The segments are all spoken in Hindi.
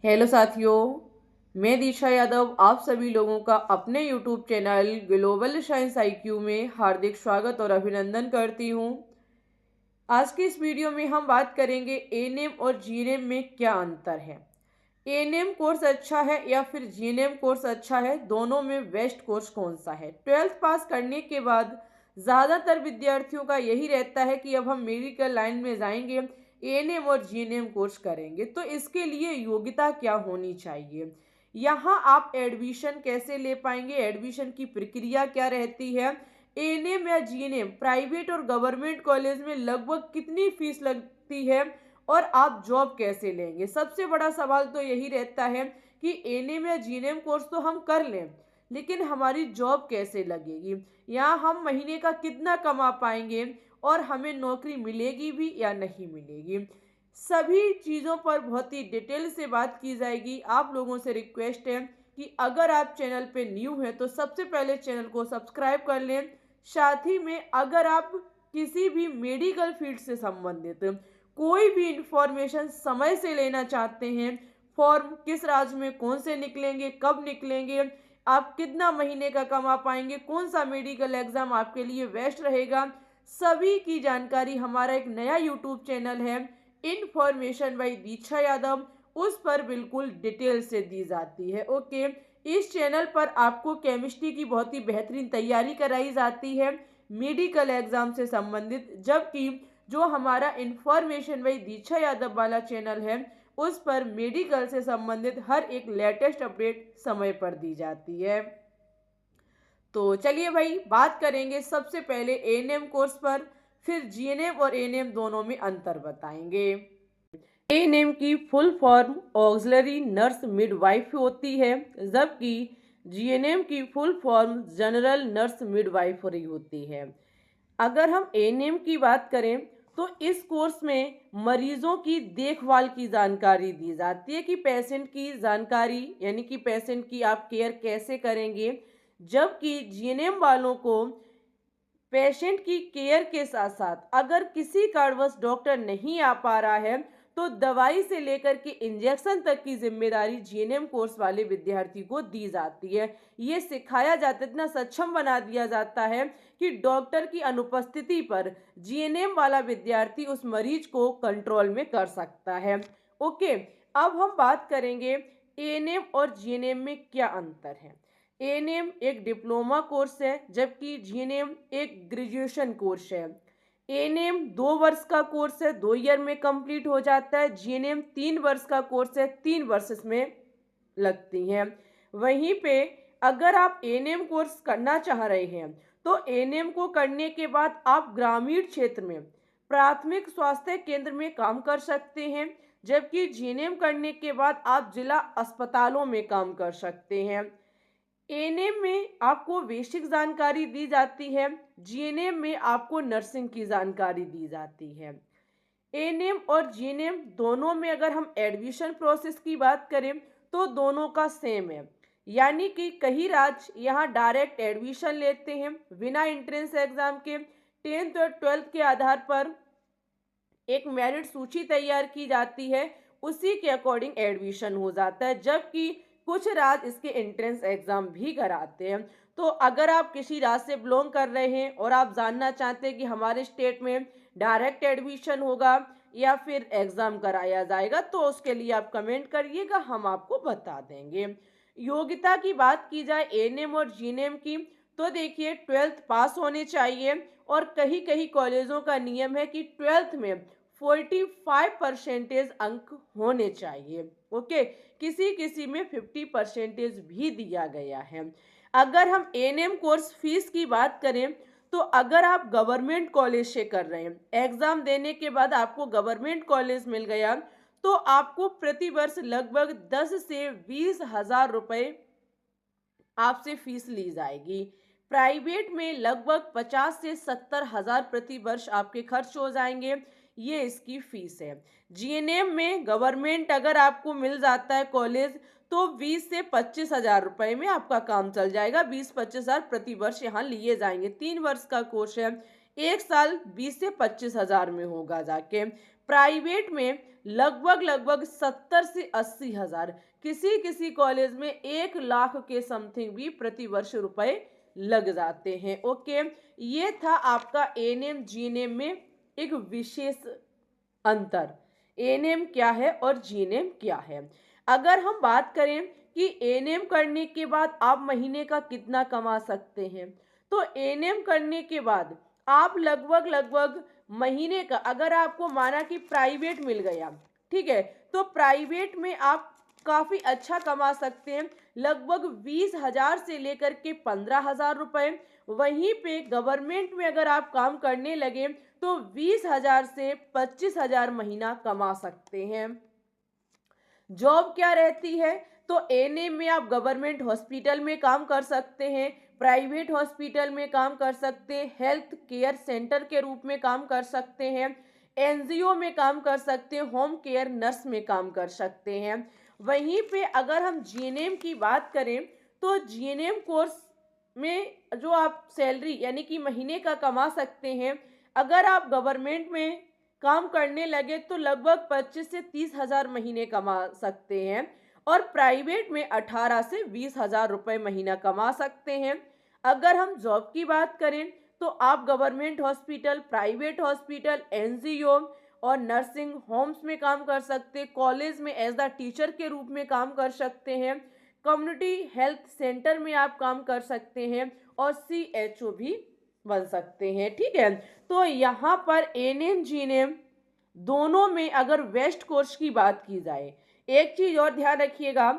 हेलो साथियों, मैं दीक्षा यादव आप सभी लोगों का अपने YouTube channel global science IQ में हार्दिक स्वागत और अभिनंदन करती हूं। आज के इस वीडियो में हम बात करेंगे एएनएम और जीएनएम में क्या अंतर है। एएनएम कोर्स अच्छा है या फिर जीएनएम कोर्स अच्छा है, दोनों में बेस्ट कोर्स कौन सा है। 12th पास करने के बाद ज़्यादातर विद्यार्थियों का यही रहता है कि अब हम मेडिकल लाइन में जाएंगे, एएनएम और जीएनएम कोर्स करेंगे, तो इसके लिए योग्यता क्या होनी चाहिए, यहाँ आप एडमिशन कैसे ले पाएंगे, एडमिशन की प्रक्रिया क्या रहती है, एएनएम या जीएनएम प्राइवेट और गवर्नमेंट कॉलेज में लगभग कितनी फीस लगती है और आप जॉब कैसे लेंगे। सबसे बड़ा सवाल तो यही रहता है कि एएनएम या जीएनएम कोर्स तो हम कर लें, लेकिन हमारी जॉब कैसे लगेगी, यहाँ हम महीने का कितना कमा पाएंगे और हमें नौकरी मिलेगी भी या नहीं मिलेगी। सभी चीज़ों पर बहुत ही डिटेल से बात की जाएगी। आप लोगों से रिक्वेस्ट है कि अगर आप चैनल पे न्यू हैं तो सबसे पहले चैनल को सब्सक्राइब कर लें। साथ ही में अगर आप किसी भी मेडिकल फील्ड से संबंधित कोई भी इंफॉर्मेशन समय से लेना चाहते हैं, फॉर्म किस राज्य में कौन से निकलेंगे, कब निकलेंगे, आप कितना महीने का कमा पाएंगे, कौन सा मेडिकल एग्जाम आपके लिए बेस्ट रहेगा, सभी की जानकारी हमारा एक नया यूट्यूब चैनल है इन्फॉर्मेशन बाय दीक्षा यादव, उस पर बिल्कुल डिटेल से दी जाती है। ओके, इस चैनल पर आपको केमिस्ट्री की बहुत ही बेहतरीन तैयारी कराई जाती है मेडिकल एग्जाम से संबंधित, जबकि जो हमारा इन्फॉर्मेशन बाय दीक्षा यादव वाला चैनल है उस पर मेडिकल से संबंधित हर एक लेटेस्ट अपडेट समय पर दी जाती है। तो चलिए भाई, बात करेंगे सबसे पहले एएनएम कोर्स पर, फिर जीएनएम और एएनएम दोनों में अंतर बताएंगे। एएनएम की full form auxiliary nurse midwife होती है, जबकि जीएनएम की full form general nurse midwifery होती है। अगर हम एएनएम की बात करें तो इस कोर्स में मरीजों की देखभाल की जानकारी दी जाती है कि पेशेंट की जानकारी, यानी कि पेशेंट की आप केयर कैसे करेंगे, जबकि जीएनएम वालों को पेशेंट की केयर के साथ साथ अगर किसी कारणवश डॉक्टर नहीं आ पा रहा है तो दवाई से लेकर के इंजेक्शन तक की जिम्मेदारी जीएनएम कोर्स वाले विद्यार्थी को दी जाती है। ये सिखाया जाता है, इतना सक्षम बना दिया जाता है कि डॉक्टर की अनुपस्थिति पर जीएनएम वाला विद्यार्थी उस मरीज को कंट्रोल में कर सकता है। ओके, अब हम बात करेंगे एएनएम और जीएनएम में क्या अंतर है। एएनएम एक डिप्लोमा कोर्स है, जबकि जीएनएम एक ग्रेजुएशन कोर्स है। एएनएम 2 वर्ष का कोर्स है, 2 ईयर में कंप्लीट हो जाता है। जीएनएम 3 वर्ष का कोर्स है, 3 वर्ष इसमें लगती हैं। वहीं पे अगर आप एएनएम कोर्स करना चाह रहे हैं तो एएनएम को करने के बाद आप ग्रामीण क्षेत्र में प्राथमिक स्वास्थ्य केंद्र में काम कर सकते हैं, जबकि जीएनएम करने के बाद आप जिला अस्पतालों में काम कर सकते हैं। एएनएम में आपको बेसिक जानकारी दी जाती है, जीएनएम में आपको नर्सिंग की जानकारी दी जाती है। एएनएम और जीएनएम दोनों में अगर हम एडमिशन प्रोसेस की बात करें तो दोनों का सेम है, यानी कि कई राज्य यहाँ डायरेक्ट एडमिशन लेते हैं बिना एंट्रेंस एग्जाम के। 10th और 12th के आधार पर एक मेरिट सूची तैयार की जाती है, उसी के अकॉर्डिंग एडमिशन हो जाता है, जबकि कुछ राज्य इसके एंट्रेंस एग्जाम भी कराते हैं। तो अगर आप किसी राज्य से बिलोंग कर रहे हैं और आप जानना चाहते हैं कि हमारे स्टेट में डायरेक्ट एडमिशन होगा या फिर एग्जाम कराया जाएगा, तो उसके लिए आप कमेंट करिएगा, हम आपको बता देंगे। योग्यता की बात की जाए एएनएम और जीएनएम की, तो देखिए 12th पास होने चाहिए, और कहीं कहीं कॉलेजों का नियम है कि 12th में 45% अंक होने चाहिए। ओके, किसी किसी में 50% भी दिया गया है। अगर हम एएनएम कोर्स फीस की बात करें तो अगर आप गवर्नमेंट कॉलेज से कर रहे हैं, एग्जाम देने के बाद आपको गवर्नमेंट कॉलेज मिल गया, तो आपको प्रति वर्ष लगभग 10 से 20 हज़ार रुपए आपसे फीस ली जाएगी। प्राइवेट में लगभग 50 से 70 हज़ार प्रति वर्ष आपके खर्च हो जाएंगे, ये इसकी फीस है। जीएनएम में गवर्नमेंट अगर आपको मिल जाता है कॉलेज तो 20 से 25 हज़ार रुपए में आपका काम चल जाएगा। 20-25 हज़ार प्रति वर्ष यहाँ लिए जाएंगे। 3 वर्ष का कोर्स है, 1 साल 20 से 25 हज़ार में होगा जाके। प्राइवेट में लगभग लगभग 70 से 80 हजार, किसी किसी कॉलेज में 1 लाख के समथिंग भी प्रति वर्ष रुपए लग जाते हैं। ओके, ये था आपका एएनएम जीएनएम में एक विशेष अंतर, एएनएम क्या है और जीएनएम क्या है। अगर हम बात करें कि एएनएम करने के बाद आप महीने का कितना कमा सकते हैं, तो एएनएम करने के बाद आप लगभग लगभग महीने का, अगर आपको माना कि प्राइवेट मिल गया, ठीक है, तो प्राइवेट में आप काफी अच्छा कमा सकते हैं, लगभग 20 हजार से लेकर के 15 हजार रुपए। वहीं पे गवर्नमेंट में अगर आप काम करने लगे तो 20 हजार से 25 हजार महीना कमा सकते हैं। जॉब क्या रहती है, तो एएनएम में आप गवर्नमेंट हॉस्पिटल में काम कर सकते हैं, प्राइवेट हॉस्पिटल में काम कर सकते हैं, हेल्थ केयर सेंटर के रूप में काम कर सकते हैं, एनजीओ में काम कर सकते हैं, होम केयर नर्स में काम कर सकते हैं। वहीं पे अगर हम जीएनएम की बात करें तो जीएनएम कोर्स में जो आप सैलरी यानी कि महीने का कमा सकते हैं, अगर आप गवर्नमेंट में काम करने लगे तो लगभग 25 से 30 हजार महीने कमा सकते हैं, और प्राइवेट में 18 से 20 हजार रुपए महीना कमा सकते हैं। अगर हम जॉब की बात करें तो आप government hospital, private hospital, NGO और नर्सिंग होम्स में काम कर सकते हैं, कॉलेज में एज द टीचर के रूप में काम कर सकते हैं, कम्युनिटी हेल्थ सेंटर में आप काम कर सकते हैं, और सीएचओ भी बन सकते हैं। ठीक है, तो यहाँ पर एएनएम जीएनएम दोनों में अगर वेस्ट कोर्स की बात की जाए, एक चीज और ध्यान रखिएगा,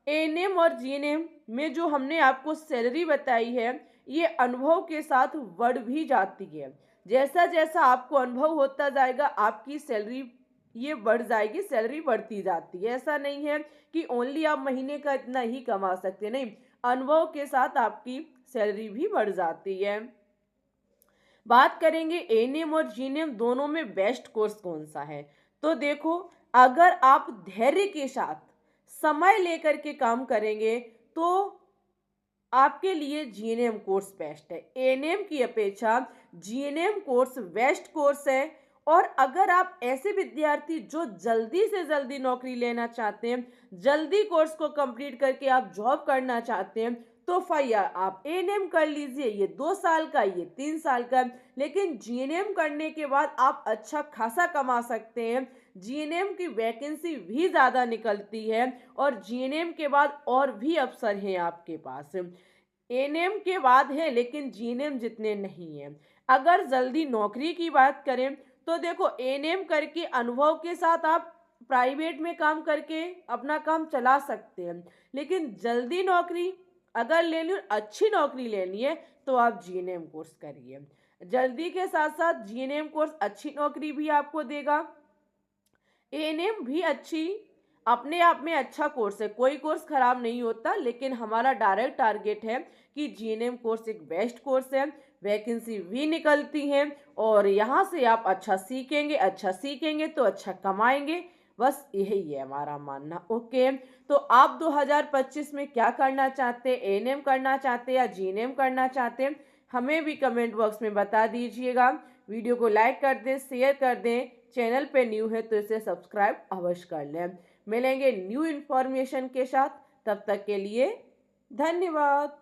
एएनएम और जीएनएम में जो हमने आपको सैलरी बताई है, ये अनुभव के साथ बढ़ भी जाती है। जैसा जैसा आपको अनुभव होता जाएगा आपकी सैलरी ये बढ़ जाएगी, सैलरी बढ़ती जाती है। ऐसा नहीं है कि ओनली आप महीने का इतना ही कमा सकते, नहीं, अनुभव के साथ आपकी सैलरी भी बढ़ जाती है। बात करेंगे एएनएम और जीएनएम दोनों में बेस्ट कोर्स कौन सा है, तो देखो, अगर आप धैर्य के साथ समय लेकर के काम करेंगे तो आपके लिए जीएनएम कोर्स बेस्ट है। एएनएम की अपेक्षा जीएनएम कोर्स बेस्ट कोर्स है। और अगर आप ऐसे विद्यार्थी जो जल्दी से जल्दी नौकरी लेना चाहते हैं, जल्दी कोर्स को कंप्लीट करके आप जॉब करना चाहते हैं, तो फिर आप एएनएम कर लीजिए, ये 2 साल का, ये 3 साल का। लेकिन जीएनएम करने के बाद आप अच्छा खासा कमा सकते हैं, जीएनएम की वैकेंसी भी ज़्यादा निकलती है, और जीएनएम के बाद और भी अवसर हैं आपके पास। एएनएम के बाद है लेकिन जीएनएम जितने नहीं हैं। अगर जल्दी नौकरी की बात करें तो देखो, एएनएम करके अनुभव के साथ आप प्राइवेट में काम करके अपना काम चला सकते हैं, लेकिन जल्दी नौकरी अगर लेनी, अच्छी नौकरी लेनी है, तो आप जीएनएम कोर्स करिए। जल्दी के साथ साथ जीएनएम कोर्स अच्छी नौकरी भी आपको देगा। एएनएम भी अच्छी अपने आप में अच्छा कोर्स है, कोई कोर्स खराब नहीं होता, लेकिन हमारा डायरेक्ट टारगेट है कि जीएनएम कोर्स एक बेस्ट कोर्स है, वैकेंसी भी निकलती हैं, और यहाँ से आप अच्छा सीखेंगे तो अच्छा कमाएंगे। बस यही है हमारा मानना। ओके, तो आप 2025 में क्या करना चाहते हैं, एएनएम करना चाहते हैं या जीएनएम करना चाहते हैं, हमें भी कमेंट बॉक्स में बता दीजिएगा। वीडियो को लाइक कर दें, शेयर कर दें, चैनल पे न्यू है तो इसे सब्सक्राइब अवश्य कर लें। मिलेंगे न्यू इन्फॉर्मेशन के साथ, तब तक के लिए धन्यवाद।